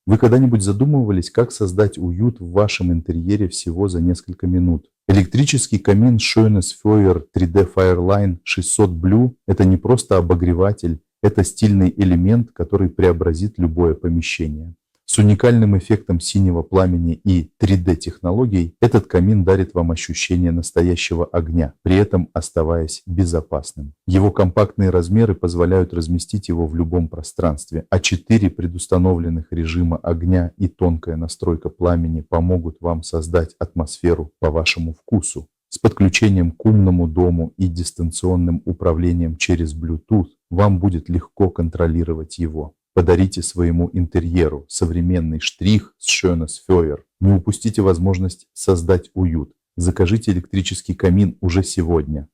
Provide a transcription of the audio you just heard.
Вы когда-нибудь задумывались, как создать уют в вашем интерьере всего за несколько минут? Электрический камин Schönes Feuer 3D Fireline 600 Blue– это не просто обогреватель, это стильный элемент, который преобразит любое помещение. С уникальным эффектом синего пламени и 3D-технологий этот камин дарит вам ощущение настоящего огня, при этом оставаясь безопасным. Его компактные размеры позволяют разместить его в любом пространстве, а 4 предустановленных режима огня и тонкая настройка пламени помогут вам создать атмосферу по вашему вкусу. С подключением к умному дому и дистанционным управлением через Bluetooth вам будет легко контролировать его. Подарите своему интерьеру современный штрих с Schönes Feuer. Не упустите возможность создать уют. Закажите электрический камин уже сегодня.